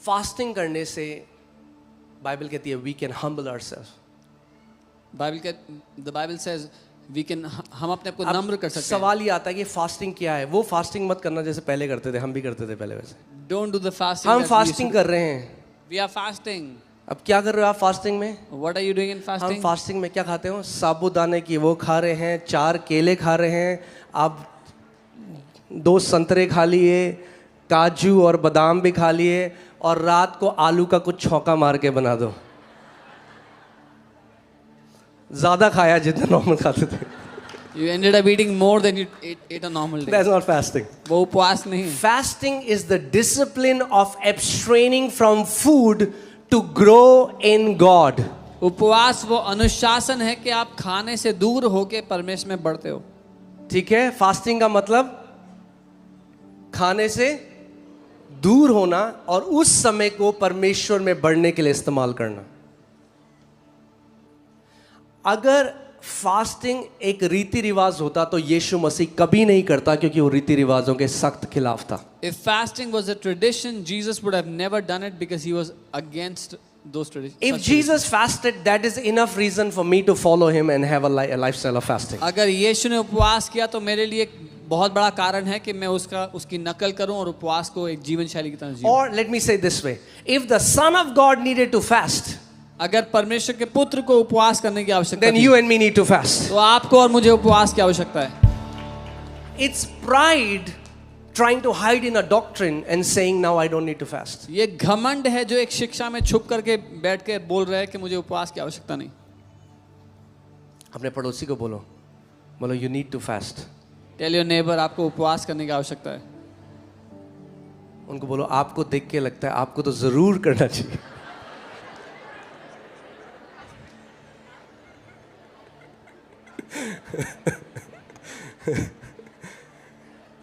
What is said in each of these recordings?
Fasting करने से Bible कहती है we can humble ourselves. The Bible says we can, हम अपने आप को नम्र कर सकते हैं। सवाल ये आता है कि फास्टिंग क्या है। वो फास्टिंग मत करना जैसे पहले करते थे, हम भी करते थे पहले वैसे। Don't do the fasting. हम फास्टिंग कर रहे हैं। We are fasting. अब क्या कर रहे हो आप फास्टिंग में? What are you doing in fasting? हम फास्टिंग में क्या खाते हो? साबूदाने की वो खा रहे हैं, 4 केले खा रहे हैं, आप 2 संतरे खा लिए, काजू और बादाम भी खा लिए, और रात को आलू का कुछ छौंका मार के बना दो। ज्यादा खाया जितना नॉर्मल खाते थे। You ended up eating more than you ate a normal day. That's not fasting. वो उपवास नहीं है। Fasting is the discipline of abstaining from food to grow in God. उपवास वो अनुशासन है कि आप खाने से दूर होके परमेश्वर में बढ़ते हो। ठीक है, फास्टिंग का मतलब खाने से दूर होना और उस समय को परमेश्वर में बढ़ने के लिए इस्तेमाल करना। अगर फास्टिंग एक रीति रिवाज होता तो यीशु मसीह कभी नहीं करता, क्योंकि वो रीति रिवाजों के सख्त खिलाफ था। If fasting was a tradition, Jesus would have never done it because he was against those traditions. If Jesus fasted, that is enough reason for me to follow him and have a lifestyle of fasting. अगर यीशु ने उपवास किया तो मेरे लिए एक बहुत बड़ा कारण है कि मैं उसकी नकल करूं और उपवास को एक जीवन शैली की तरह जीऊं। Or let me say this way, if the Son of God needed to fast, अगर परमेश्वर के पुत्र को उपवास करने की आवश्यकता then थी, you and me need to fast. तो आपको और मुझे उपवास की आवश्यकता है। It's pride trying to hide in a doctrine and saying now I don't need to fast. ये घमंड है जो एक शिक्षा में छुप करके बैठ के बोल रहा है कि मुझे उपवास की आवश्यकता नहीं। अपने पड़ोसी को बोलो you need to fast. Tell your neighbor आपको उपवास करने की आवश्यकता है। उनको बोलो आपको देख के लगता है आपको तो जरूर करना चाहिए।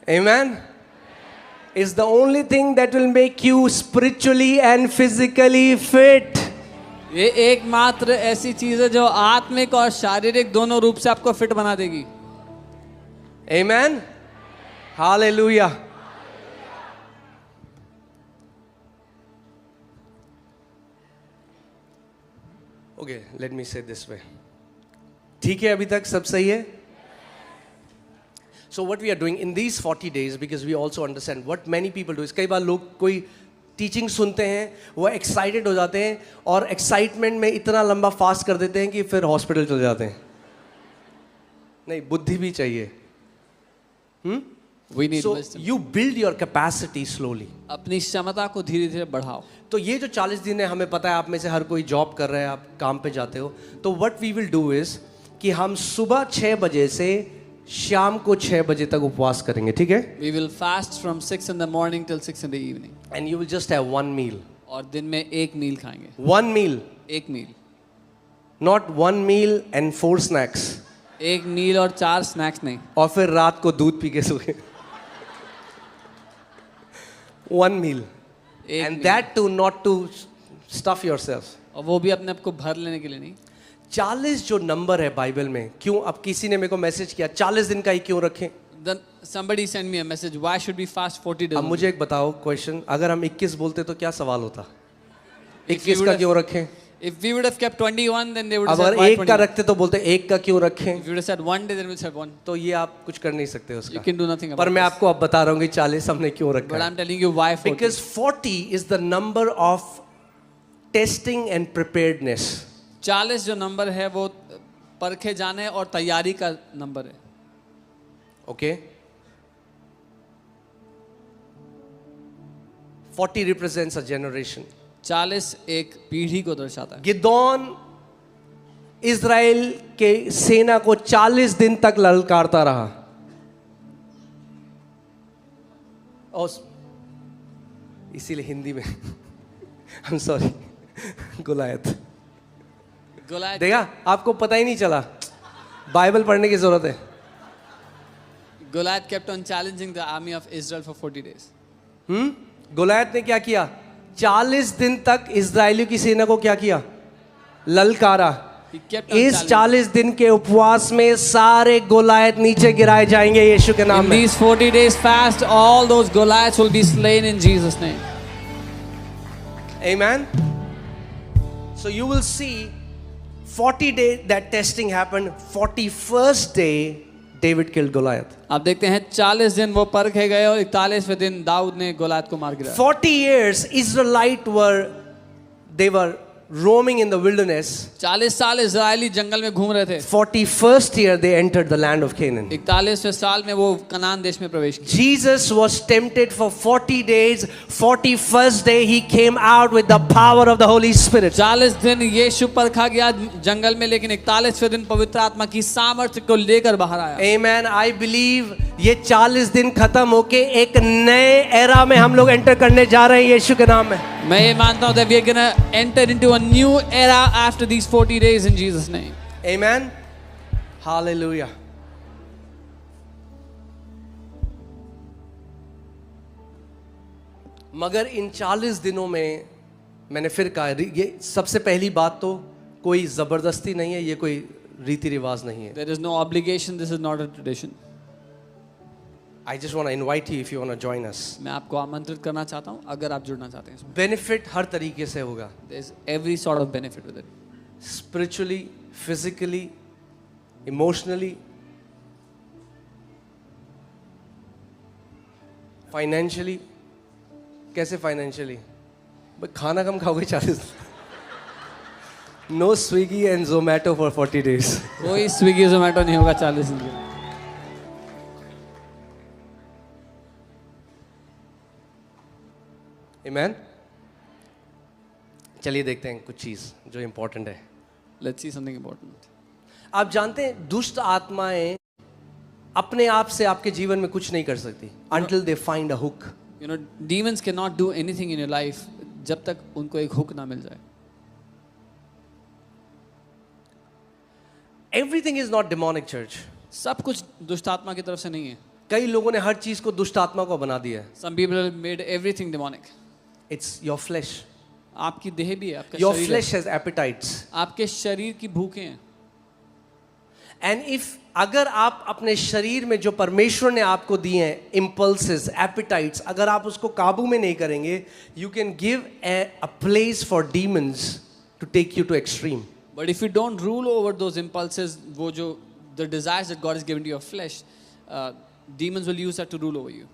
Amen. It's the only thing that will make you spiritually and physically fit. ये एकमात्र ऐसी चीज है जो आत्मिक और शारीरिक दोनों रूप से आपको फिट बना देगी। Amen. Hallelujah. Okay, let me say this way. ठीक है, अभी तक सब सही है? So what we are doing in these 40 days, because we also understand what many people do is, कई बार लोग कोई टीचिंग सुनते हैं, वो एक्साइटेड हो जाते हैं और एक्साइटमेंट में इतना लंबा फास्ट कर देते हैं कि फिर हॉस्पिटल चले जाते हैं। नहीं, बुद्धि भी चाहिए। We need So wisdom. you build your capacity slowly. अपनी क्षमता को धीरे धीरे बढ़ाओ। तो ये जो 40 दिन है, हमें पता है आप में से हर कोई जॉब कर रहा है, आप काम पे जाते हो, तो what we will do is कि हम सुबह 6 बजे से शाम को 6 बजे तक उपवास करेंगे, ठीक है? We will fast from 6 in the morning till 6 in the evening. And you will just have one meal. और दिन में एक मील खाएंगे। One meal, एक मील। not one meal and 4 snacks. एक मील और 4 स्नैक्स नहीं। और फिर रात को दूध पी के सोए। One meal. And that too not to stuff yourself. और वो भी अपने आप को भर लेने के लिए नहीं। 40 जो नंबर है बाइबल में, क्यों? अब किसी ने मेरे को मैसेज किया 40 दिन का ही क्यों रखें? Then somebody sent me a message. Why should we fast 40 days? अब मुझे एक बताओ क्वेश्चन, अगर हम 21 बोलते तो क्या सवाल होता? If 21 we का would क्यों रखें? If we would have kept 21, then they would अब have अगर said why 1 का 21? रखते तो बोलते 1 का क्यों रखें? If you would have said 1 day, then we would have said 1. तो ये आप कुछ कर नहीं सकते You उसका। can do nothing about पर मैं this. आपको अब बता रहा हूँ कि 40 हमने क्यों But रखा है। I'm telling you why 40. Because 40 is the number of testing and preparedness. 40 जो नंबर है वो परखे जाने और तैयारी का नंबर है। Okay? 40 represents a generation. 40 एक पीढ़ी को दर्शाता है। गिदोन इज़राइल के सेना को 40 दिन तक ललकारता रहा। और इसीलिए हिंदी में I'm sorry, गुलायत। Goliath, देखा, आपको पता ही नहीं चला, बाइबल पढ़ने की जरूरत है। Goliath kept on challenging the army of Israel for 40 days. गुलायत ने क्या किया? 40 दिन तक इज़राइलियों की सेना को क्या किया? ललकारा। He kept on इस challenging. 40 दिन के उपवास में सारे गोलायत नीचे गिराए जाएंगे यीशु के नाम In में। these 40 days fast, all those Goliaths will be slain in Jesus' name. Amen. So you will see 40 days that testing happened. 41st day David killed Goliath. आप देखते हैं 40 दिन वो परखे गए और 41वें दिन दाऊद ने गोलायत को मार गिराया। 40 years Israelites were roaming in the wilderness. 40 साल इजरायली जंगल में घूम रहे थे। 41st year they entered the land of Canaan. 41वें साल में वो कनान देश में प्रवेश किया। Jesus was tempted for 40 days. 41st day he came out with the power of the Holy Spirit. 40 दिन यीशु परखा गया जंगल में, लेकिन 41वें दिन पवित्र आत्मा की सामर्थ्य को लेकर बाहर आया। Amen. I believe ये 40 दिन खत्म होके एक नए एरा में हम लोग एंटर करने जा रहे हैं यीशु के नाम में। मैं ये मानता हूं that we are gonna enter into a new era after these 40 days in Jesus name. Amen. Hallelujah. मगर इन 40 दिनों में मैंने फिर कहा, ये सबसे पहली बात तो कोई जबरदस्ती नहीं है, ये कोई रीति रिवाज नहीं है। There is no obligation, this is not a tradition. I just want to invite you if you want to join us. मैं आपको आमंत्रित करना चाहता हूं अगर आप जुड़ना चाहते हैं इसमें। बेनिफिट हर तरीके से होगा। There is every sort of benefit with it. Spiritually, physically, emotionally, financially. कैसे फाइनेंशियली? भाई खाना कम खाओगे 40। No Swiggy and Zomato for 40 days. कोई स्विगी जोमेटो नहीं होगा 40 दिन के लिए। Amen. चलिए देखते हैं कुछ चीज जो इंपॉर्टेंट है। Let's see something important. आप जानते हैं दुष्ट आत्माएं अपने आप से आपके जीवन में कुछ नहीं कर सकती until they find a hook. You know, demons cannot do anything in your life जब तक उनको एक हुक ना मिल जाए। Everything is not demonic, church. सब कुछ दुष्ट आत्मा की तरफ से नहीं है। कई लोगों ने हर चीज को दुष्ट आत्मा को बना दिया है। Some people have made everything demonic. It's your flesh. आपकी देह भी है, आपका Your शरीर flesh है। has appetites. आपके शरीर की भूखें हैं। And if अगर आप अपने शरीर में जो परमेश्वर ने आपको दिए हैं impulses, appetites, अगर आप उसको काबू में नहीं करेंगे, you can give a place for demons to take you to extreme. But if you don't rule over those impulses, वो जो the desires that God has given to your flesh, demons will use that to rule over you.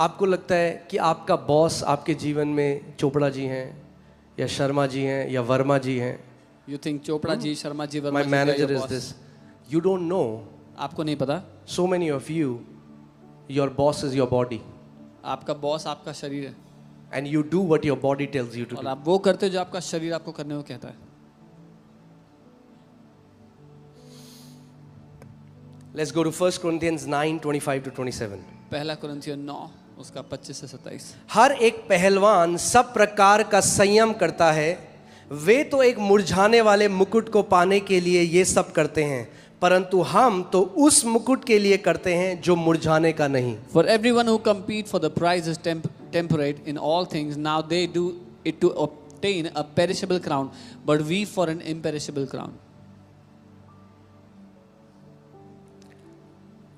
आपको लगता है कि आपका boss आपके जीवन में चोपड़ा जी हैं या शर्मा जी हैं या वर्मा जी हैं। You think Chopra ji, Sharma ji, Verma My ji manager your is boss. this. You don't know. आपको नहीं पता, So many of you, your boss is your body, आपका बॉस आपका शरीर है and you do what your body tells you to और do. आप वो करते हो जो आपका शरीर आपको करने को कहता है। Let's go to 1 Corinthians 9:25 to 27. पहला कुरिन्थियों 9 उसका 25 से 27। हर एक पहलवान सब प्रकार का संयम करता है। वे तो एक मुरझाने वाले मुकुट को पाने के लिए ये सब करते हैं, परंतु हम तो उस मुकुट के लिए करते हैं जो मुरझाने का नहीं। For everyone who compete for the prize is temperate in all things. Now they do it to obtain a perishable crown, but we for an imperishable crown.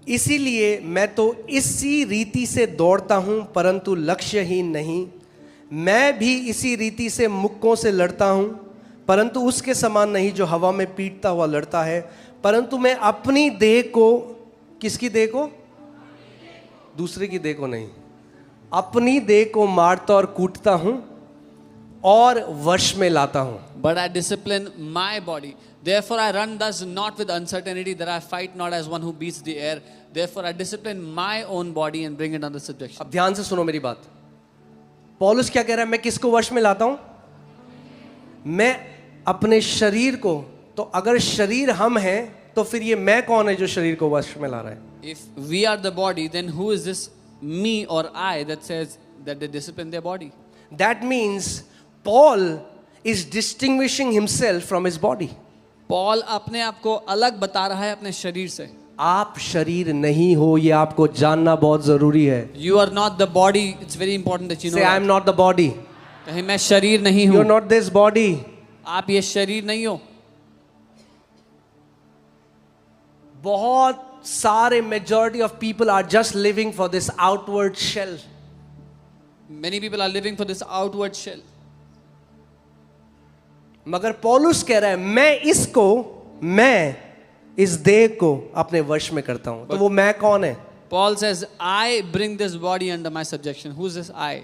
इसीलिए मैं तो इसी रीति से दौड़ता हूं, परंतु लक्ष्यहीन नहीं। मैं भी इसी रीति से मुक्कों से लड़ता हूं, परंतु उसके समान नहीं जो हवा में पीटता हुआ लड़ता है, परंतु मैं अपनी देह को, किसकी देह को? दूसरे की देह को नहीं, अपनी देह को मारता और कूटता हूं और वश में लाता हूं। But I discipline my body. Therefore I run thus not with uncertainty, that I fight not as one who beats the air. Therefore I discipline my own body and bring it under subjection. अब ध्यान से सुनो मेरी बात। पौलुस क्या कह रहा है? मैं किसको वश में लाता हूं? मैं अपने शरीर को। तो अगर शरीर हम हैं, तो फिर ये मैं कौन है जो शरीर को वश में ला रहा है? If we are the body, then who is this me or I that says that they discipline their body? That means Paul is distinguishing himself from his body. Paul अपने आप को अलग बता रहा है अपने शरीर से। आप शरीर नहीं हो, ये आपको जानना बहुत जरूरी है। You are not the body. It's very important that you know. Say, I am not the body. कहीं मैं शरीर नहीं You हूँ। are not this body. आप ये शरीर नहीं हो। बहुत सारे majority of people are just living for this outward shell. Many people are living for this outward shell. मगर पौलुस कह रहा है मैं इस देह को अपने वश में करता हूं। तो वो मैं कौन है? Paul says, I bring this body under my subjection. Who's this I?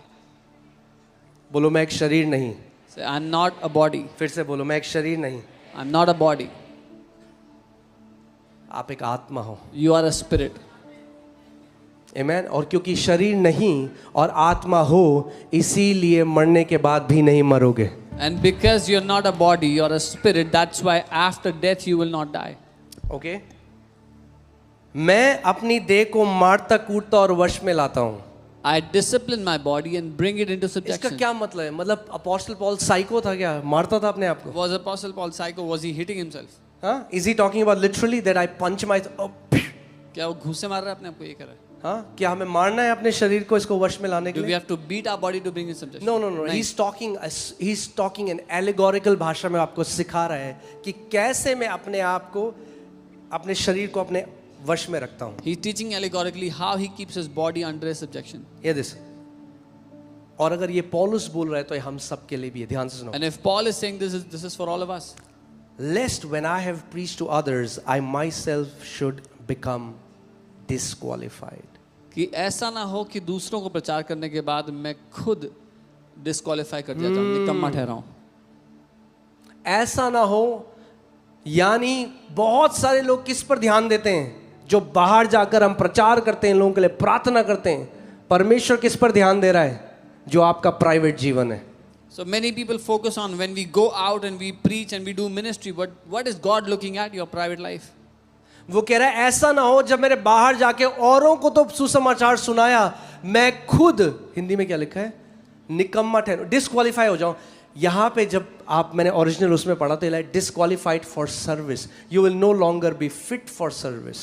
बोलो मैं एक शरीर नहीं। Say, I'm not a body. फिर से बोलो मैं एक शरीर नहीं, I'm not a body. आप एक आत्मा हो। You are a spirit. आमेन। और क्योंकि शरीर नहीं और आत्मा हो, इसीलिए मरने के बाद भी नहीं मरोगे। And because you're not a body, you're a spirit, that's why after death you will not die. Okay मैं अपनी देह को मारता कूटता और वश में लाता हूं। I discipline my body and bring it into इसका subjection. क्या मतलब है? मतलब अपोस्टल पॉल साइको था क्या? मारता था अपने आप को? Was Apostle Paul psycho? Was he hitting himself? हाँ? Is he talking about literally that I punch my क्या वो घूसे मार रहा है अपने आप को, ये कर रहा है? हाँ? क्या हमें मारना है अपने शरीर को इसको वश में लाने के Do we लिए? have to beat our body to bring it in subjection? No, no, no. नहीं. He's talking in allegorical भाषा में आपको सिखा रहा है कि कैसे मैं अपने आप को, अपने शरीर को अपने वश में रखता हूँ। He's teaching allegorically how he keeps his body under his subjection. ये दिस। और अगर ये पौलुस बोल रहा है तो ये हम सब के लिए भी है। ध्यान से सुनो। And if Paul is saying this is for all of us. Lest when I have preached to others, I myself should become disqualified. कि ऐसा ना हो कि दूसरों को प्रचार करने के बाद मैं खुद डिस्क्वालीफाई कर दिया जाऊं, निकम्मा ठहराऊं। ऐसा ना हो, यानी बहुत सारे लोग किस पर ध्यान देते हैं? जो बाहर जाकर हम प्रचार करते हैं, लोगों के लिए प्रार्थना करते हैं। परमेश्वर किस पर ध्यान दे रहा है? जो आपका प्राइवेट जीवन है। So many people focus on when we go out and we preach and we do ministry, but what is God looking at? Your private life. वो कह रहा है ऐसा ना हो जब मैंने बाहर जाके औरों को तो सुसमाचार सुनाया, मैं खुद, हिंदी में क्या लिखा है, निकम्मा ठहरो, डिस्क्वालीफाई हो जाऊं। यहां पे जब आप, मैंने ओरिजिनल उसमें पढ़ा तो like disqualified for service, you will no longer be fit for service.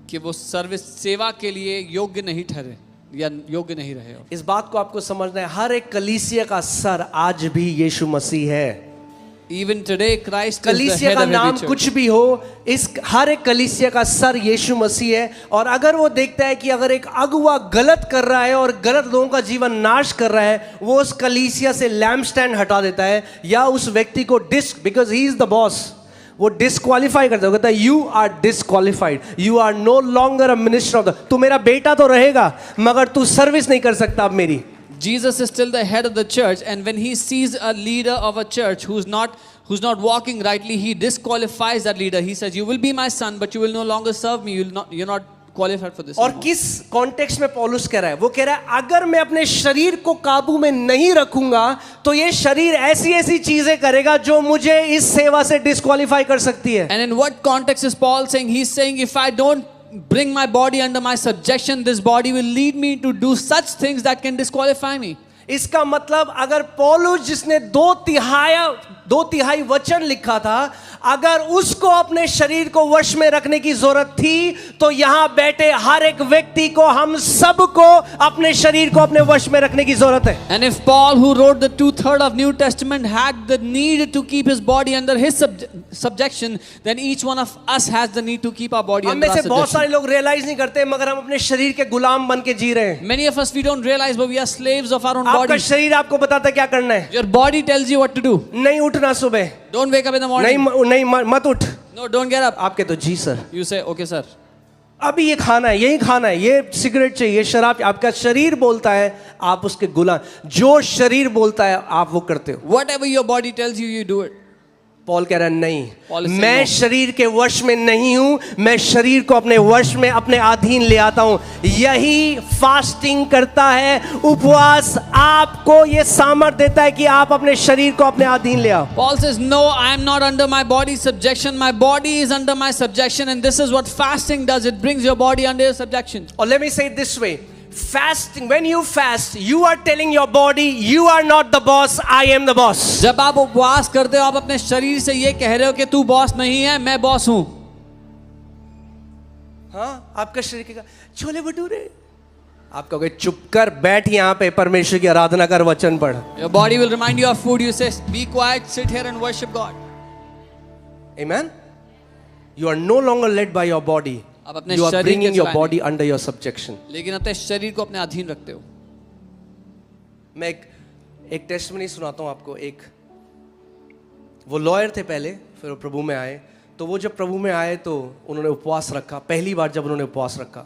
कि वो सर्विस, सेवा के लिए योग्य नहीं ठहरे या योग्य नहीं रहे हो। इस बात को आपको समझना है, हर एक कलीसिया का सर आज भी यीशु मसीह है। Even today, Christ is the कलीसिया head का of नाम every church. कुछ भी हो, इस हर एक कलीसिया का सर यीशु मसीह है। और अगर वो देखता है कि अगर एक अगुआ गलत कर रहा है और गलत लोगों का जीवन नाश कर रहा है, वो उस कलीसिया से लैम्प स्टैंड हटा देता है या उस व्यक्ति को because he is the boss, वो डिस्क्वालीफाई करता है। कहता है you are disqualified, you are no longer a minister of the, तू मेरा बेटा तो रहेगा मगर तू सर्विस नहीं कर सकता अब मेरी। Jesus is still the head of the church, and when he sees a leader of a church who's not walking rightly, he disqualifies that leader. He says, "You will be my son, but you will no longer serve me. You're not qualified for this." और anymore. किस context में पौलुस कह रहा है? वो कह रहा है अगर मैं अपने शरीर को काबू में नहीं रखूंगा तो ये शरीर ऐसी ऐसी चीजें करेगा जो मुझे इस सेवा से डिस्क्वालीफाई कर सकती है। And in what context is Paul saying? He's saying, if I don't bring my body under my subjection, this body will lead me to do such things that can disqualify me. इसका मतलब अगर पौलुस जिसने दो तिहाई वचन लिखा था, अगर उसको अपने शरीर को वश में रखने की जरूरत थी, तो यहां बैठे हर एक व्यक्ति को, हम सबको अपने शरीर को अपने वश में रखने की जरूरत है। And if Paul, who wrote the 2/3 of New Testament, had the need to keep his body under his subjection, then each one of us has the need to keep our body हम under में our से बहुत सारे subjection. लोग realise नहीं करते, मगर हम अपने शरीर के गुलाम बन के जी रहे हैं। Many of us, we don't realize, but we are slaves of our own आपका bodies. शरीर आपको बताता है क्या करना है। Your body tells you what to do. नहीं उठना सुबह, Don't wake up in the morning. नहीं मत उठ। No, don't get up. आपके तो जी sir, You say, okay, sir. अभी ये खाना है, यही खाना है, ये सिगरेट चाहिए, ये शराब। आपका शरीर बोलता है, आप उसके गुलाम। जो शरीर बोलता है आप वो करते हो। Whatever your body tells you, you do it. Paul कह रहा है Paul is नहीं, saying मैं no. शरीर के वश में नहीं हूं, मैं शरीर को अपने वश में, अपने अधीन ले आता हूं। यही फास्टिंग करता है, उपवास आपको ये सामर्थ्य देता है कि आप अपने शरीर को अपने अधीन ले आओ। Paul says, no, I am not under my body's subjection. My body is under my subjection. And this is what fasting does. It brings your body under your subjection. Or let me say it this way, fasting, when you fast, you are telling your body, you are not the boss, I am the boss. जब आप उपवास करते हो, आप अपने शरीर से ये कह रहे हो कि तू बॉस नहीं है, मैं बॉस हूं। हाँ, आपका शरीर कहेगा छोले भटूरे, आप कहोगे चुप कर, बैठ यहाँ पे, परमेश्वर की आराधना कर, वचन पढ़। Your body will remind you of food. You say, be quiet, sit here and worship God. Amen. You are no longer led by your body. आप अपने You are शरीर bringing के your चलाने। body under your subjection. लेकिन अपने शरीर को अपने अधीन रखते हो। मैं एक टेस्टमनी सुनाता हूँ आपको। वो लॉयर थे पहले, फिर वो प्रभु में आए। तो वो जब प्रभु में आए तो उन्होंने उपवास रखा। पहली बार जब उन्होंने उपवास रखा,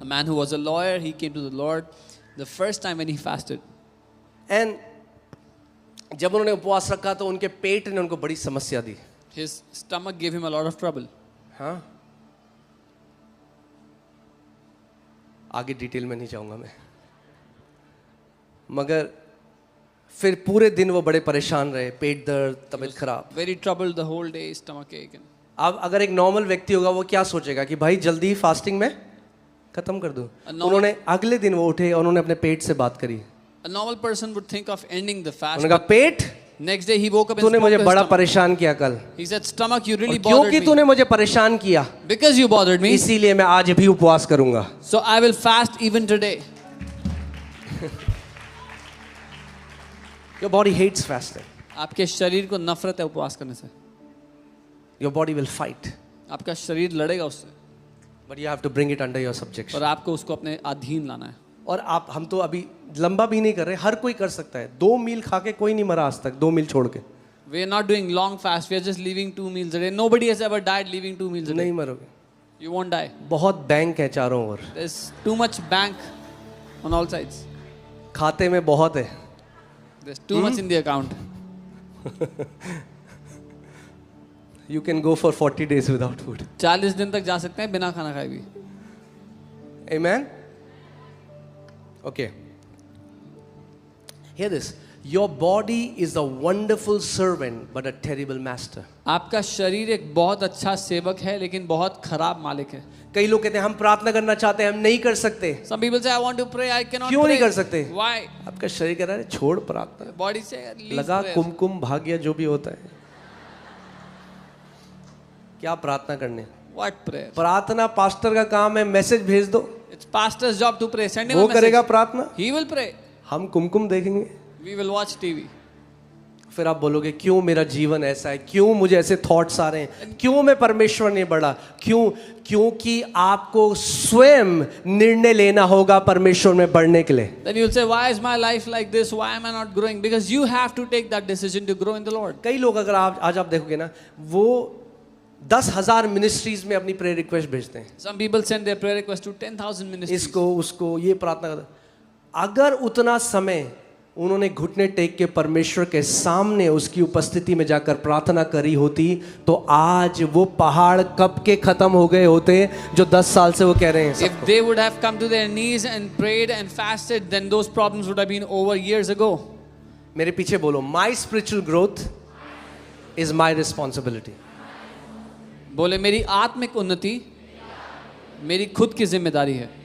A man who was a lawyer, he came to the Lord the first time when he fasted. And जब उन्होंने उपवास रखा तो उनके पेट ने उनको बड़ी समस्या दी। His stomach gave him a lot of trouble. हाँ, आगे डिटेल में नहीं जाऊंगा मैं, मगर फिर पूरे दिन वो बड़े परेशान रहे, पेट दर्द, तबीयत खराब। Very troubled the whole day, stomach ache. अब अगर एक नॉर्मल व्यक्ति होगा वो क्या सोचेगा कि भाई जल्दी ही फास्टिंग में खत्म कर दो। उन्होंने अगले दिन वो उठे और उन्होंने अपने पेट से बात करी। A normal person would think of ending the fast. उन्होंने कहा, पेट Next day he woke up and तूने spoke मुझे to his बड़ा stomach. परेशान किया कल, He said, stomach, you really और bothered क्योंकि me. तूने मुझे परेशान किया Because you bothered me, इसीलिए मैं आज भी उपवास करूंगा। so I will fast even today. Your body hates fasting. आपके शरीर को नफरत है उपवास करने से। Your body will fight, आपका शरीर लड़ेगा उससे, but you have to bring it under your subjection. और आपको उसको अपने अधीन लाना है। और हम तो अभी लंबा भी नहीं कर रहे, हर कोई कर सकता है। 2 मील खा के कोई नहीं मरा आज तक, 2 मील छोड़ के। We are not doing long fast. We are just leaving 2 meals a day. Nobody has ever died leaving 2 meals a day. नहीं मरोगे। You won't die. बहुत बैंक है चारों ओर, There's too much bank on all sides. खाते में बहुत है। There's too much in the account. You can go for 40 days without food. 40 दिन तक जा सकते हैं बिना खाना खाए भी। Amen? Okay. Hear this. Your body is a wonderful servant but a terrible master. आपका शरीर एक बहुत अच्छा सेवक है लेकिन बहुत खराब मालिक है। कई लोग कहते हैं हम प्रार्थना करना चाहते हैं, हम नहीं कर सकते। Some people say I want to pray, I cannot क्यों pray. नहीं कर सकते? Why? आपका शरीर कह रहा है छोड़ प्रार्थना, Body say leave लगा prayer. कुमकुम भाग्य जो भी होता है। क्या प्रार्थना करने? What prayer? प्रार्थना पास्टर का काम है, मैसेज भेज दो, It's pastor's job to pray. Send him वो a message. करेगा प्रार्थना, He will pray. हम कुमकुम देखेंगे। We will watch TV. फिर आप बोलोगे क्यों मेरा जीवन ऐसा है, क्यों मुझे ऐसे थॉट्स आ रहे हैं, क्यों मैं परमेश्वर नहीं बढ़ा, क्यों? क्योंकि आपको स्वयं निर्णय लेना होगा परमेश्वर में बढ़ने के लिए। Then you'll say, why is my life like this? Why am I not growing? Because you have to take that decision to grow in the Lord. कई लोग अगर आज आप देखोगे ना, वो 10,000 मिनिस्ट्रीज में अपनी प्रेयर रिक्वेस्ट भेजते हैं, Some people send their prayer request to 10,000 ministries. इसको उसको ये प्रार्थना करते। अगर उतना समय उन्होंने घुटने टेक के परमेश्वर के सामने उसकी उपस्थिति में जाकर प्रार्थना करी होती तो आज वो पहाड़ कब के खत्म हो गए होते जो 10 साल से वो कह रहे हैं। If they would have come to their knees and prayed and fasted, then those problems would have been over years ago. मेरे पीछे बोलो, my spiritual growth is my responsibility. बोले मेरी आत्मिक उन्नति मेरी खुद की जिम्मेदारी है।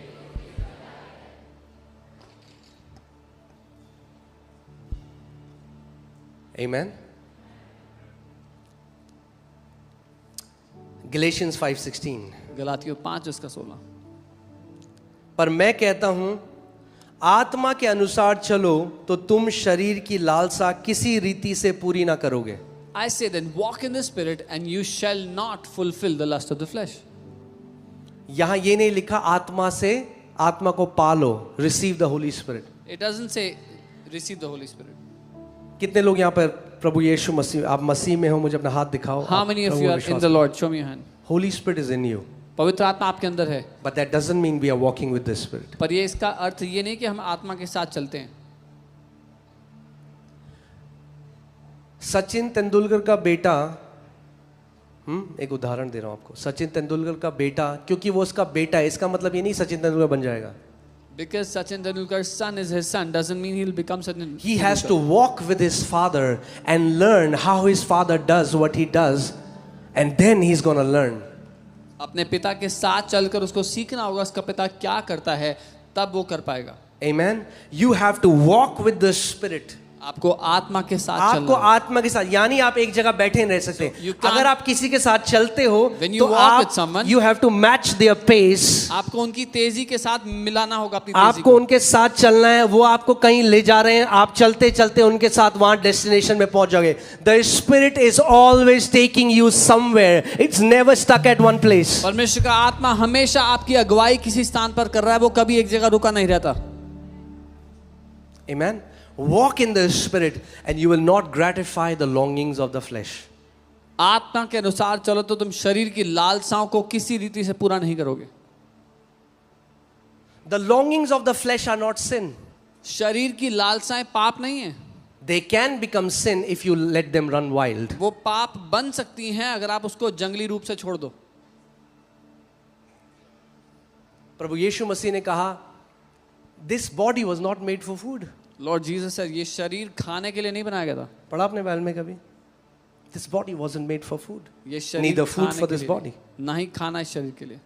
Amen. Galatians 5:16. गलातियों 5:16। पर मैं कहता हूं आत्मा के अनुसार चलो तो तुम शरीर की लालसा किसी रीति से पूरी ना करोगे। I say then walk in the spirit and you shall not fulfill the lust of the flesh. यहां ये नहीं लिखा आत्मा से आत्मा को पालो, receive the Holi spirit. It doesn't say receive the Holy Spirit. कितने लोग यहाँ पर प्रभु यीशु मसीह, आप मसीह में हो, मुझे अपना हाथ दिखाओ। How many of you are in the Lord? Show me your hand. Holy spirit is in you, पवित्र आत्मा आपके अंदर है, but that doesn't mean we are walking with the spirit. पर ये इसका अर्थ ये नहीं कि हम आत्मा के साथ चलते हैं। सचिन तेंदुलकर का बेटा, एक उदाहरण दे रहा हूं आपको। सचिन तेंदुलकर का बेटा, क्योंकि वो उसका बेटा है, इसका मतलब ये नहीं सचिन तेंदुलकर बन जाएगा। Because Sachin Tendulkar's son is his son doesn't mean he'll become Sachin. He has to walk with his father and learn how his father does what he does, and then he's going to learn. अपने पिता के साथ चलकर उसको सीखना होगा उसका पिता क्या करता है, तब वो कर पाएगा। Amen. You have to walk with the spirit. आपको आत्मा के साथ आपको चलना है। आत्मा के साथ, यानी आप एक जगह बैठे नहीं रह सकते। you can't- अगर आप किसी के साथ चलते हो When you तो walk with आप someone- you have to match their pace. आपको उनकी तेजी के साथ मिलाना होगा अपनी तेजी आपको को। उनके साथ चलना है, वो आपको कहीं ले जा रहे हैं, आप चलते चलते उनके साथ वहां डेस्टिनेशन में पहुंच जाओगे। The spirit is always taking you somewhere, it's never stuck at one place. परमेश्वर का आत्मा हमेशा आपकी अगुवाई किसी स्थान पर कर रहा है, वो कभी एक जगह रुका नहीं रहता। Amen. Walk in the Spirit and you will not gratify the longings of the flesh. आत्मा के अनुसार चलो तो तुम शरीर की लालसाओं को किसी रीति से पूरा नहीं करोगे. The longings of the flesh are not sin. शरीर की लालसाएं पाप नहीं है. They can become sin if you let them run wild. वो पाप बन सकती हैं अगर आप उसको जंगली रूप से छोड़ दो. प्रभु यीशु मसीह ने कहा, This body was not made for food. Lord Jesus said, ये शरीर खाने के लिए नहीं बनाया गया था. पढ़ा आपने बाइबल में कभी? This body wasn't made for food. ये शरीर Neither food खाने for के this लिए body. नहीं. ना ही खाना इस शरीर के लिए.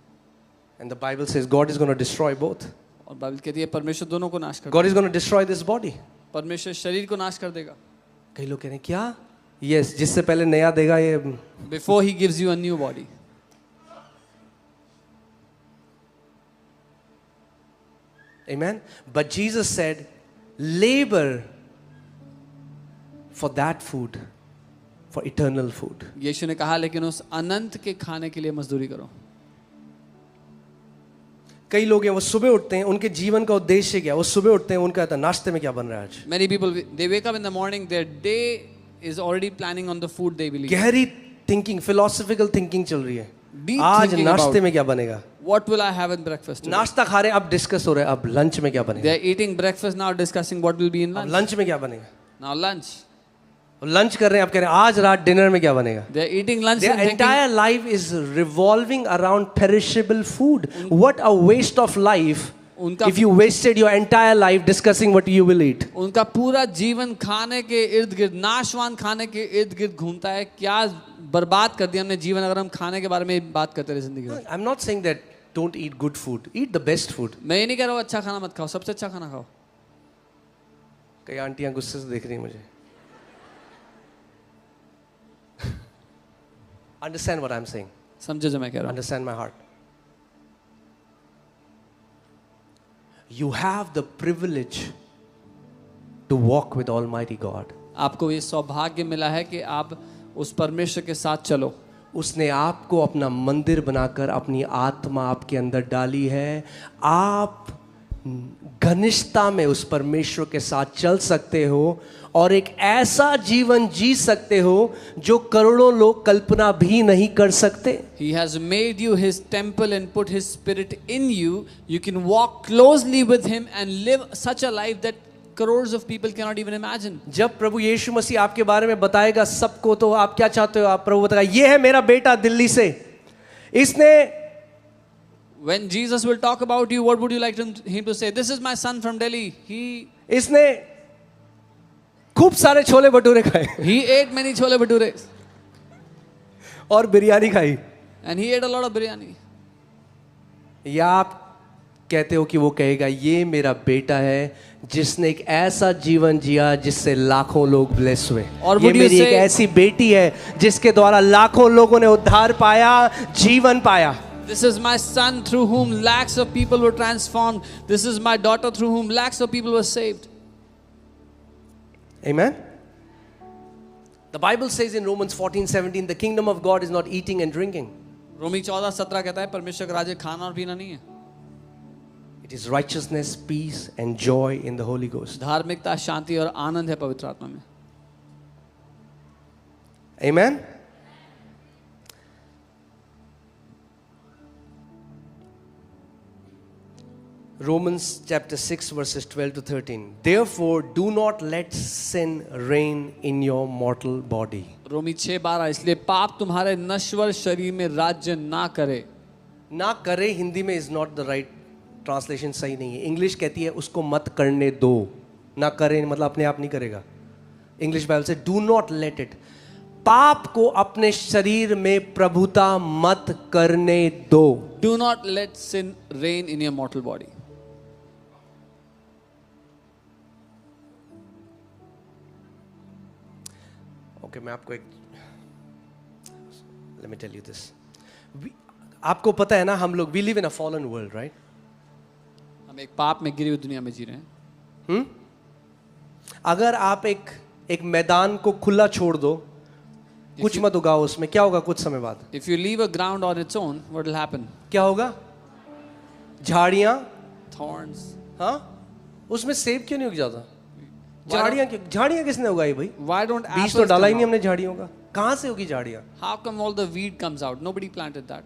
And the Bible says God is going to destroy both. और बाइबल कहती है परमेश्वर दोनों को नाश कर God is going to destroy this body. देगा. परमेश्वर शरीर को नाश कर देगा. कई लोग कह रहे हैं क्या? Yes, जिससे पहले नया देगा ये. Before he gives you a new body. Amen. But Jesus said, labor for that food, for eternal food. यीशु ने कहा लेकिन उस अनंत के खाने के लिए मजदूरी करो. कई लोग हैं वो सुबह उठते हैं, उनके जीवन का उद्देश्य क्या? वो सुबह उठते हैं, उनका कहता है नाश्ते में क्या बन रहा है आज? Many people they wake up in the morning, their day is already planning on the food they will eat. गहरी थिंकिंग, फिलोसॉफिकल थिंकिंग चल रही है. Deep आज thinking नाश्ते about में क्या बनेगा? What will I have in breakfast today? नाश्ता खा रहे हैं, अब डिस्कस हो रहा है, अब लंच में क्या बनेगा? They are eating breakfast now, discussing what will be in अब lunch. लंच में क्या बनेगा? Now lunch. लंच कर रहे हैं, अब कह रहे हैं आज रात डिनर में क्या बनेगा? They are eating lunch Their and thinking, entire life is revolving around perishable food. What a waste of life उनका if you wasted your entire life discussing what you will eat. उनका पूरा जीवन खाने के इर्द गिर्द, नाशवान खाने के इर्द गिर्द घूमता है. क्या बर्बाद कर दिया हमने जीवन अगर हम खाने के बारे में बात करते रहे जिंदगी में. I'm not saying that don't eat good food. Eat the best food. मैं ये नहीं कह रहा हूँ अच्छा खाना मत खाओ, सबसे अच्छा खाना खाओ. कई आंटियां गुस्से से देख रही हैं मुझे. Understand what I'm saying. समझो जो मैं कह रहा हूँ. Understand my heart. You have the privilege to walk with Almighty God. आपको ये सौभाग्य मिला है कि आप उस परमेश्वर के साथ चलो. उसने आपको अपना मंदिर बनाकर अपनी आत्मा आपके अंदर डाली है. आप घनिष्ठता में उस परमेश्वर के साथ चल सकते हो और एक ऐसा जीवन जी सकते हो जो करोड़ों लोग कल्पना भी नहीं कर सकते. He has made you his temple and put his spirit in you. You can walk closely with him and live such a life that crores of people cannot even imagine. जब प्रभु यीशु मसीह आपके बारे में बताएगा सबको, तो आप क्या चाहते हो? आप प्रभु बताएगा ये है मेरा बेटा दिल्ली से, इसने. When Jesus will talk about you, what would you like him to say? This is my son from Delhi. इसने खूब सारे छोले भटूरे खाए He ate many chole bhature और बिरयानी खाई. and he ate a lot of biryani. या आप कहते हो कि वो कहेगा ये मेरा बेटा है जिसने एक ऐसा जीवन जिया जिससे लाखों लोग ब्लेस हुए. और ये would you मेरी एक say- ऐसी बेटी है जिसके द्वारा लाखों लोगों ने उद्धार पाया, जीवन पाया. This is my son through whom lakhs of people were transformed. This is my daughter through whom lakhs of people were saved. Amen. The Bible says in Romans 14:17, the kingdom of God is not eating and drinking. रोमी 14:17 कहता है परमेश्वर का राज्य खाना और पीना नहीं है. It is righteousness, peace and joy in the Holy Ghost. धार्मिकता, शांति और आनंद है पवित्र आत्मा में. Amen. Romans chapter 6 verses 12 to 13. Therefore do not let sin reign in your mortal body. रोमी 6:12 इसलिए पाप तुम्हारे नश्वर शरीर में राज्य ना करे. ना करे हिंदी में is not the right translation, सही नहीं है. इंग्लिश कहती है उसको मत करने दो. ना करे मतलब अपने आप नहीं करेगा. इंग्लिश बाइबल से डू नॉट लेट इट. पाप को अपने शरीर में प्रभुता मत करने दो. Do not let sin reign in your mortal body. Okay मैं आपको एक let me tell you this. आपको पता है ना हम लोग we live in a fallen world, right? हम एक पाप में गिरी हुई दुनिया में जी रहे हैं. अगर आप एक मैदान को खुला छोड़ दो, कुछ मत उगाओ उसमें, क्या होगा कुछ समय बाद? If you leave a ground on its own, what will happen? क्या होगा? झाड़ियां, Thorns. हाँ, उसमें सेब क्यों नहीं उग जाता? झाड़ियां किसने उगाई भाई? Why don't बीज apples तो डाला ही come नहीं out? हमने झाड़ियों का, कहाँ से होगी झाड़ियां? How come all the weed comes out? Nobody planted that.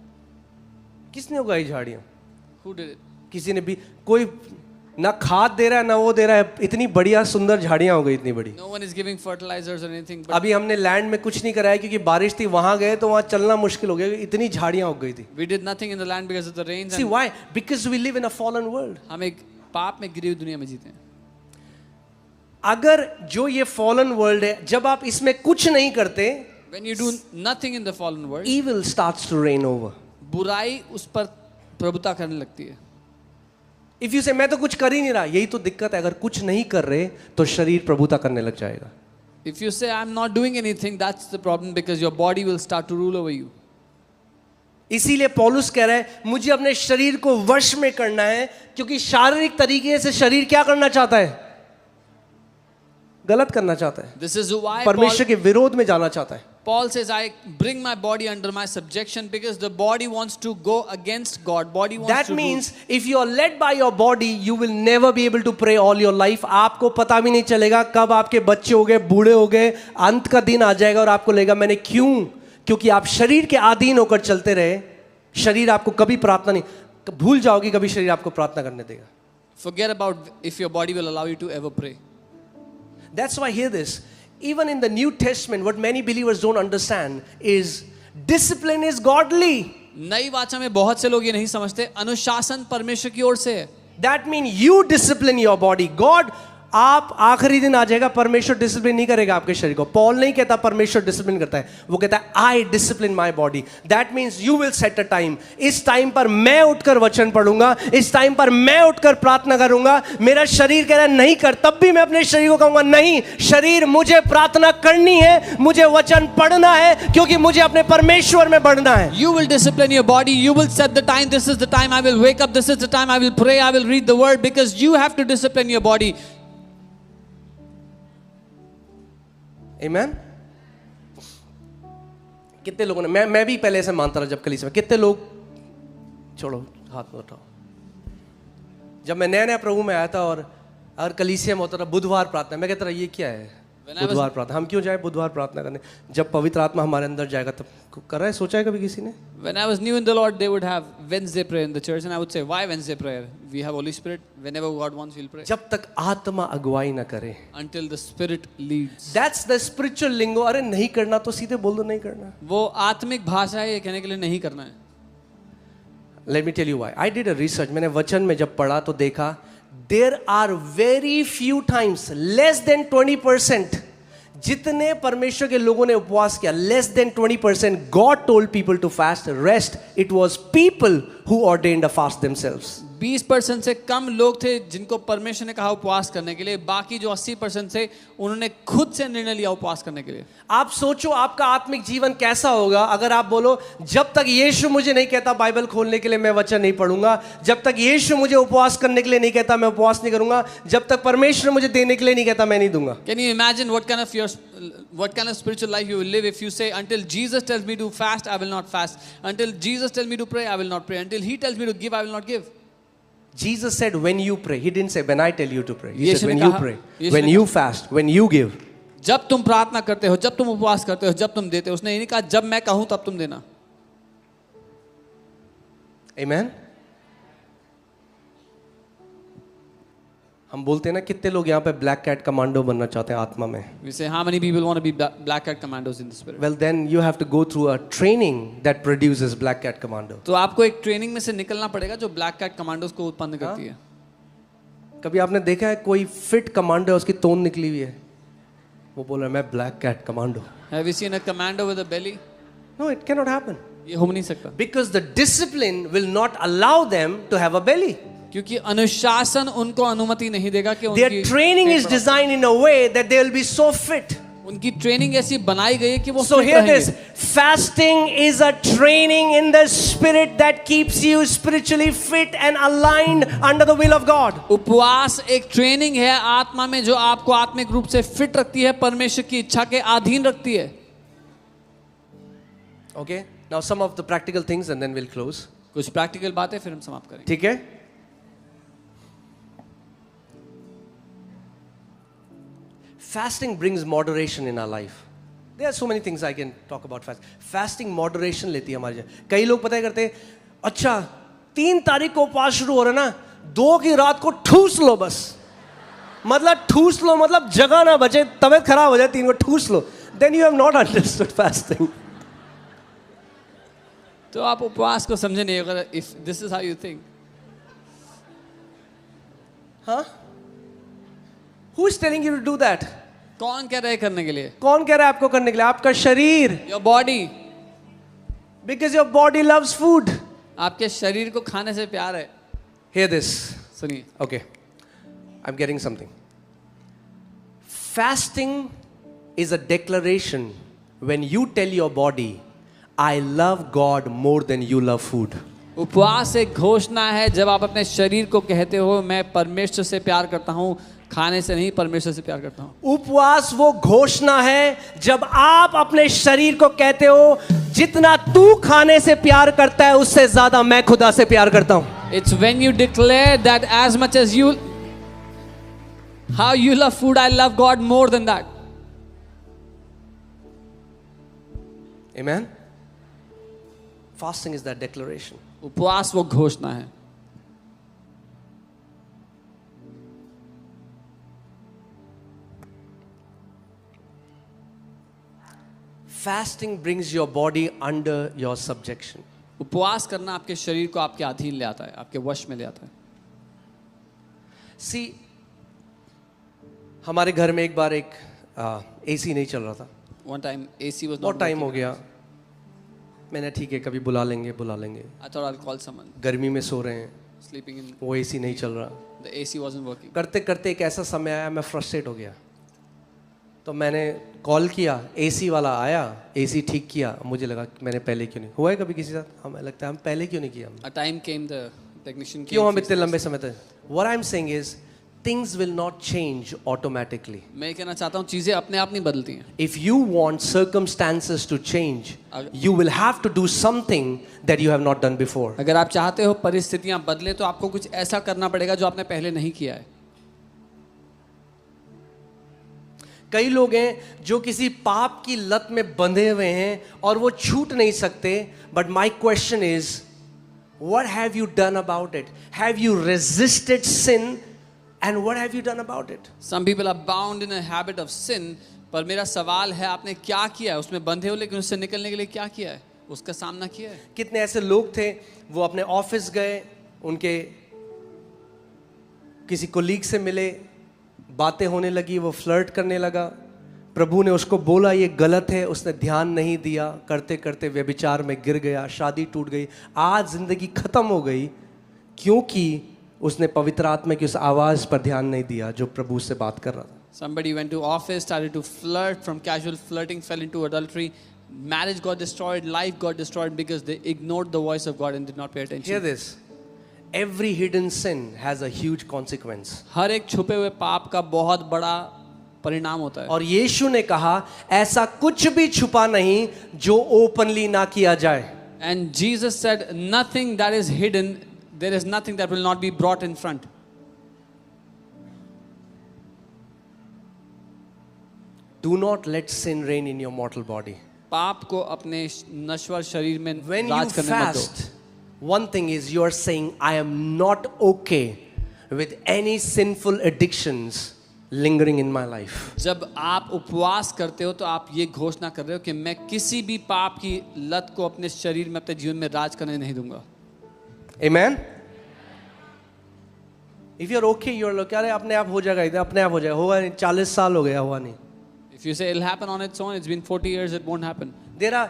किसने उगाई झाड़ियां? Who did it? किसी ने भी, कोई ना खाद दे रहा है ना वो दे रहा है, इतनी बढ़िया सुंदर झाड़ियां हो गई, इतनी बड़ी। No one is giving fertilizers or anything. But अभी हमने लैंड में कुछ नहीं करा है क्योंकि बारिश थी, वहां गए तो वहां चलना मुश्किल हो गया, इतनी झाड़ियां उग गई थी। we did nothing in the land because of the rains. See And why? Because we live in a fallen world. हम एक पाप में गिरी हुई दुनिया में जीते हैं। अगर जो ये फॉलन वर्ल्ड है, जब आप इसमें कुछ नहीं करते, When you do nothing in the fallen world, evil starts to reign over. बुराई उस पर प्रभुता करने लगती है। If you say मैं तो कुछ कर ही नहीं रहा, यही तो दिक्कत है, अगर कुछ नहीं कर रहे तो शरीर प्रभुता करने लग जाएगा। If you say I'm not doing anything, that's the problem because your body will start to rule over you. इसीलिए पौलुस कह रहा है मुझे अपने शरीर को वश में करना है, क्योंकि शारीरिक तरीके से शरीर क्या करना चाहता है? गलत करना चाहता है, This is why परमेश्वर के विरोध में जाना चाहता है। Paul says, I bring my body under my subjection because the body wants to go against God. Body wants That to means if you are led by your body, you will never be able to pray all your life. आपको पता भी नहीं चलेगा कब आपके बच्चे हो गए, बूढ़े हो गए, अंत का दिन आ जाएगा और आपको लगेगा मैंने क्यों? क्योंकि आप शरीर के अधीन होकर चलते रहे। शरीर आपको कभी प्रार्थना नहीं, भूल जाओगे कभी शरीर आपको प्रार्थना करने देगा। Forget about if your body will allow you to ever pray. That's why hear this. Even in the New Testament, what many believers don't understand is discipline is godly. नई वाचा में बहुत से लोग ये नहीं समझते, अनुशासन परमेश्वर की ओर से है। That means you discipline your body. God, आप आखिरी दिन आ जाएगा, परमेश्वर डिसिप्लिन नहीं करेगा आपके शरीर को। पॉल नहीं कहता परमेश्वर डिसिप्लिन करता है, वो कहता है I discipline my body. That means you will set a time, इस टाइम पर मैं उठकर वचन पढ़ूंगा, इस टाइम पर मैं उठकर प्रार्थना करूंगा। मेरा शरीर कह रहा है नहीं कर, तब भी मैं अपने शरीर को कहूंगा नहीं शरीर, मुझे प्रार्थना करनी है, मुझे वचन पढ़ना है, क्योंकि मुझे अपने परमेश्वर में बढ़ना है। You will discipline your body, you will set the time, this is the time I will wake up, this is the time I will pray, I will read the word, because you have to discipline your body. Amen? कितने लोगों ने, मैं भी पहले ऐसे मानता रहा जब कलीसिया में, कितने लोग, छोड़ो हाथ में उठाओ, जब मैं नया नया प्रभु में आया था और कलीसिया में होता था बुधवार प्रार्थना, मैं कहता रहा ये क्या है बुधवार प्रार्थना, हम क्यों जाए बुधवार प्रार्थना करने? जब पवित्र आत्मा हमारे अंदर जाएगा तब कर रहा है, सोचा है कभी किसी ने? When I was new in the Lord, they would have Wednesday prayer in the church, and I would say, why Wednesday prayer? We have Holy Spirit. Whenever God wants, we'll pray. जब तक आत्मा अगुवाई ना करे, Until the Spirit leads. That's the spiritual lingo. अरे नहीं करना तो सीधे बोल दो नहीं करना। वो आत्मिक भाषा है, ये कहने के लिए नहीं करना है। Let me tell you why. I did a research. मैंने वचन में जब पढ़ा तो देखा, there are very few times, less than 20%, जितने परमेश्वर के लोगों ने उपवास किया, less than 20%, God told people to fast. Rest, it was people who ordained a fast themselves. 20% से कम लोग थे जिनको परमेश्वर ने कहा उपवास करने के लिए, बाकी जो 80% थे उन्होंने खुद से निर्णय लिया उपवास करने के लिए। आप सोचो आपका आत्मिक जीवन कैसा होगा अगर आप बोलो जब तक यीशु मुझे नहीं कहता बाइबल खोलने के लिए मैं वचन नहीं पढ़ूंगा, जब तक यीशु मुझे उपवास करने के लिए नहीं कहता मैं उपवास नहीं करूंगा, जब तक परमेश्वर मुझे देने के लिए नहीं कहता मैं नहीं दूंगा। Can you imagine what kind of spiritual life you will live if you say until Jesus tells me to fast I will not fast, until Jesus tells me to pray I will not pray, until he tells me to give I will not give. Jesus said when you pray, he didn't say when I tell you to pray, he Yeshu said ने when you कहा- pray, Yeshu when ने you fast, when you give. जब तुम प्रार्थना करते हो, जब तुम उपवास करते हो, जब तुम देते हो, उसने ये नहीं कहा जब मैं कहूं तब तुम देना। Amen? हम बोलते हैं ना कितने लोग यहाँ पे ब्लैक कैट कमांडो बनना चाहते हैं आत्मा में। We say how many people want to be black cat commandos in the spirit? Well then you have to go through a training that produces black cat commando. तो आपको एक training में से निकलना पड़ेगा जो ब्लैक कैट कमांडोज को उत्पन्न करती है। कभी आपने देखा है कोई फिट कमांडो है उसकी तोन निकली हुई है, वो बोल रहा है मैं black cat commando? Have you seen a commando with a belly? No, it cannot happen. ये हो नहीं सकता Because the discipline will not allow them to have a belly. क्योंकि अनुशासन उनको अनुमति नहीं देगा कि Their उनकी training is designed in a way that they will be so fit. उनकी ट्रेनिंग ऐसी बनाई गई है कि वो So fit hear रहेंगे। this, fasting is a training in the spirit that keeps you spiritually fit and aligned under the will of God. उपवास एक ट्रेनिंग है आत्मा में जो आपको आत्मिक रूप से फिट रखती है, परमेश्वर की इच्छा के अधीन रखती है। Okay? Now some of the practical things and then we'll close. कुछ प्रैक्टिकल बातें फिर हम समाप्त करेंगे। ठीक है? Fasting brings moderation in our life. There are so many things I can talk about fast. Fasting moderation लेती है हमारे. कई लोग पता है करते हैं, अच्छा 3 तारीख को उपवास शुरू हो रहा है ना, 2 की रात को ठूस लो बस. मतलब ठूस लो मतलब जगह ना बचे, तबीयत खराब हो जाए 3 को ठूस लो. Then you have not understood fasting. तो आप उपवास को समझे नहीं अगर if this is how you think. हाँ? Who is telling you to do that? कौन कह रहा है करने के लिए? कौन कह रहा है आपको करने के लिए? आपका शरीर. Your body. Because your body loves food. आपके शरीर को खाने से प्यार है. Hear this. सुनिए. Okay. I'm getting something. Fasting is a declaration when you tell your body, I love God more than you love food. उपवास एक घोषणा है जब आप अपने शरीर को कहते हो मैं परमेश्वर से प्यार करता हूँ, खाने से नहीं परमेश्वर से प्यार करता हूँ. उपवास वो घोषणा है जब आप अपने शरीर को कहते हो जितना तू खाने से प्यार करता है उससे ज्यादा मैं खुदा से प्यार करता हूँ. It's when you declare that as much as you how you love food, I love God more than that. Amen. Fasting is that declaration. उपवास वो घोषणा है. Fasting brings your body under your subjection. उपवास करना आपके शरीर को आपके अधीन ले आता है, आपके वश में ले आता है. See, हमारे घर में एक बार एक एसी नहीं चल रहा था. One time AC was not बहुत टाइम हो working. गया. मैंने ठीक है कभी बुला लेंगे. I thought I'll call someone. गर्मी में सो रहे हैं, Sleeping in वो एसी नहीं चल रहा. the AC wasn't working. करते करते एक ऐसा समय आया मैं फ्रस्ट्रेट हो गया. तो मैंने कॉल किया, एसी वाला आया, एसी ठीक किया. मुझे लगा कि मैंने पहले क्यों नहीं. हुआ है कभी किसी साथ? हमें लगता है हम पहले क्यों नहीं किया. A time came, the technician came. क्यों हम fixed इतने this. लंबे समय तक. What I'm saying is things will not change automatically. मैं कहना चाहता हूँ चीजें अपने आप नहीं बदलती हैं. If you want circumstances to change, अगर- you will have to do something that you have not done before. अगर आप चाहते हो परिस्थितियां बदले तो आपको कुछ ऐसा करना पड़ेगा जो आपने पहले नहीं किया है. कई लोग हैं जो किसी पाप की लत में बंधे हुए हैं और वो छूट नहीं सकते. But my question is, what have you done about it? Have you resisted sin? And what have you done about it? Some people are bound in a habit of sin. पर मेरा सवाल है आपने क्या किया है? उसमें बंधे हो लेकिन उससे निकलने के लिए क्या किया है? उसका सामना किया है? कितने ऐसे लोग थे वो अपने ऑफिस गए, उनके किसी कोलीग से मिले, बातें होने लगी, वो फ्लर्ट करने लगा. प्रभु ने उसको बोला ये गलत है, उसने ध्यान नहीं दिया. करते करते व्यभिचार में गिर गया, शादी टूट गई. आज जिंदगी खत्म हो गई क्योंकि उसने पवित्र आत्मा की उस आवाज पर ध्यान नहीं दिया जो प्रभु से बात कर रहा था. Somebody went to office, started to flirt, from casual flirting fell into adultery. Marriage got destroyed, life got destroyed because they ignored the voice of God and did not pay attention. Hear this. Every hidden sin has a huge consequence. हर एक छुपे हुए पाप का बहुत बड़ा परिणाम होता है. और यीशु ने कहा ऐसा कुछ भी छुपा नहीं जो ओपनली ना किया जाए. And Jesus said, nothing that is hidden, there is nothing that will not be brought in front. Do not let sin reign in your mortal body. पाप को अपने नश्वर शरीर में When you राज करने मत दो. fast, one thing is you are saying, I am not okay with any sinful addictions lingering in my life. जब आप उपवास करते हो तो आप ये घोषणा कर रहे हो कि मैं किसी भी पाप की लत को अपने शरीर में, अपने जीवन में राज करने नहीं दूंगा. Amen? If you're okay, you're like, अरे अपने आप हो जाएगा, इधर अपने आप हो जाएगा. होगा नहीं, 40 साल हो गया, हुआ नहीं. If you say it'll happen on its own, it's been 40 years, it won't happen. There are,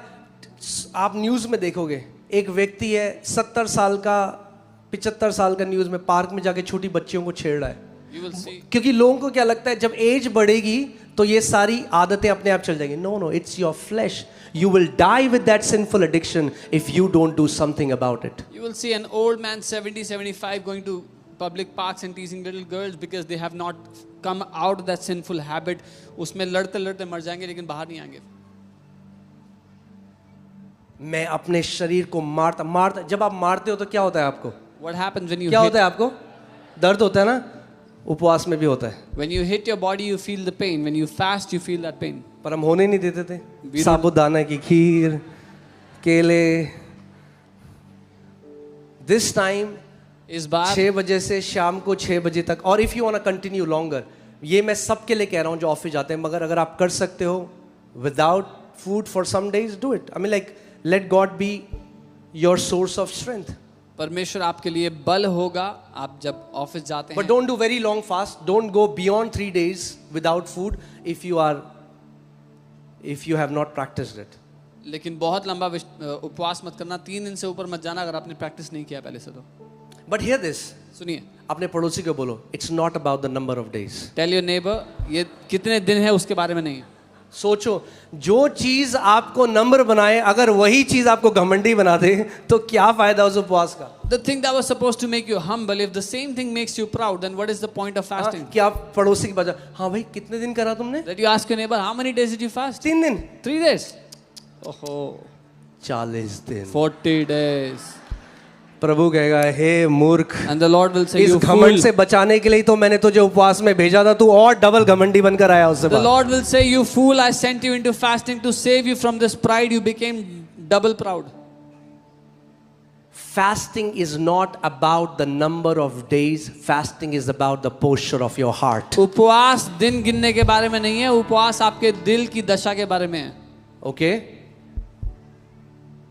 आप न्यूज़ में देखोगे एक व्यक्ति है 70 साल का, 75 साल का, न्यूज़ में पार्क में जाके छोटी बच्चियों को छेड़ रहा है. You will see. क्योंकि लोगों को क्या लगता है जब एज बढ़ेगी तो ये सारी आदतें अपने आप चल जाएंगी. No no, it's your flesh. You will die with that sinful addiction if you don't do something about it. You will see an old man 70, 75 going to public parks and teasing little girls because they have not come out of that sinful habit. उसमें लड़ते लड़ते मर जाएंगे लेकिन बाहर नहीं आएंगे. मैं अपने शरीर को मारता, जब आप मारते हो तो क्या होता है आपको? What happens when you क्या hit? होता है आपको? दर्द होता है ना. उपवास में भी होता है, When you hit your body, you feel the pain. When you fast, you feel that pain. पर हम होने नहीं देते थे। don't- साबूदाना की खीर, केले। दिस टाइम इस बार 6 बजे से शाम को 6 बजे तक, और if you want to continue longer, ये मैं सबके लिए कह रहा हूँ जो ऑफिस जाते हैं, मगर अगर आप कर सकते हो without food for some days, do it. I mean like let God be your source of strength, परमेश्वर आपके लिए बल होगा आप जब ऑफिस जाते बट हैं। Don't do very long fast, don't go beyond 3 days without food if you have not practised it. लेकिन बहुत लंबा उपवास मत करना, 3 दिन से ऊपर मत जाना अगर आपने प्रैक्टिस नहीं किया पहले से तो। बट हियर दिस, सुनिए, अपने पड़ोसी को बोलो, it's not about the number of days. Tell your neighbour, ये कितने दिन है उसके बारे में नहीं है। सोचो, जो चीज आपको नंबर बनाए, अगर वही चीज आपको घमंडी बना दे तो क्या फायदा उस उपवास का? The thing that was supposed to make you humble, if the same thing makes you proud, then what is the point of fasting? कि आप पड़ोसी की बात, हाँ भाई कितने दिन करा तुमने? That you ask your neighbor, how many days did you fast? 3 दिन। 3 days. Oh, 40 दिन। 40 days. प्रभु कहेगा, हे मूर्ख, And the Lord will say, इस you घमंड fool. से बचाने के लिए तो मैंने तुझे उपवास में भेजा था, तू और डबल घमंडी बनकर आया उससे The बाद। Lord will say, you fool, I sent you into fasting to save you from this pride. You became double proud. Fasting is not about the number of days, fasting is about the posture of your heart. उपवास दिन गिनने के बारे में नहीं है, उपवास आपके दिल की दशा के बारे में है। ओके?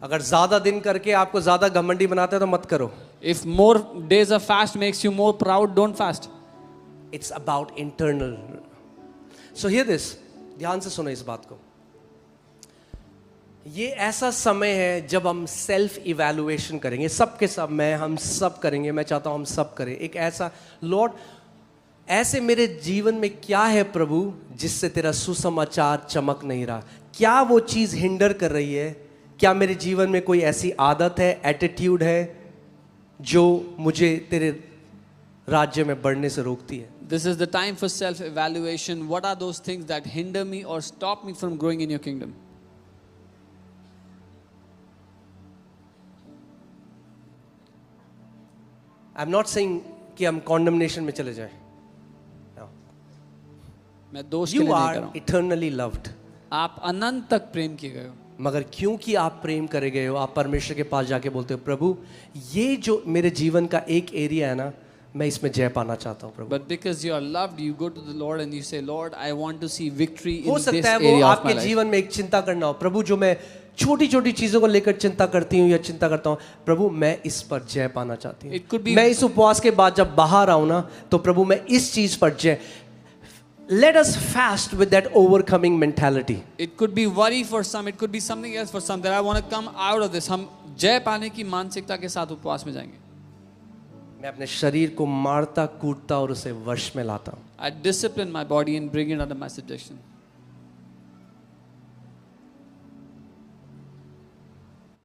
अगर ज्यादा दिन करके आपको ज्यादा घमंडी बनाते हैं तो मत करो। If more days of fast makes you more proud, don't fast. It's about internal. So hear this, ध्यान से सुनो इस बात को। ये ऐसा समय है जब हम सेल्फ इवैल्यूएशन करेंगे, सबके सब, हम सब करेंगे, मैं चाहता हूं हम सब करें। एक ऐसा, लॉर्ड ऐसे मेरे जीवन में क्या है प्रभु जिससे तेरा सुसमाचार चमक नहीं रहा? क्या वो चीज हिंडर कर रही है? क्या मेरे जीवन में कोई ऐसी आदत है, एटीट्यूड है जो मुझे तेरे राज्य में बढ़ने से रोकती है? This is the time for self-evaluation. What are those things that hinder me or stop me from growing in your kingdom? I'm not saying कि हम condemnation में चले जाएं. No. मैं दोष के लिए You नहीं कर are रहा हूँ। eternally loved. आप अनंत तक प्रेम किए गए हो। मगर क्योंकि आप प्रेम करे गए हो, आप परमेश्वर के पास जाके बोलते हो, प्रभु ये जो मेरे जीवन का एक एरिया है ना, मैं इसमें जय पाना चाहता हूँ प्रभु। But because you are loved, you go to the Lord and you say, Lord, I want to see victory in हो this सकता है वो area of my आपके life. जीवन में एक चिंता करना हो, प्रभु जो मैं छोटी छोटी चीजों को लेकर चिंता करती हूँ या चिंता करता हूँ, प्रभु मैं इस पर जय पाना चाहती It could हूँ। be- मैं इस उपवास के बाद जब बाहर आऊँ ना, तो प्रभु मैं इस चीज पर जय। Let us fast with that overcoming mentality. It could be worry for some, it could be something else for some, that I want to come out of this. हम जय पाने की मानसिकता के साथ उपवास में जाएंगे। मैं अपने शरीर को मारता कूटता और उसे वश में लाता हूँ। I discipline my body and bring it under my subjection.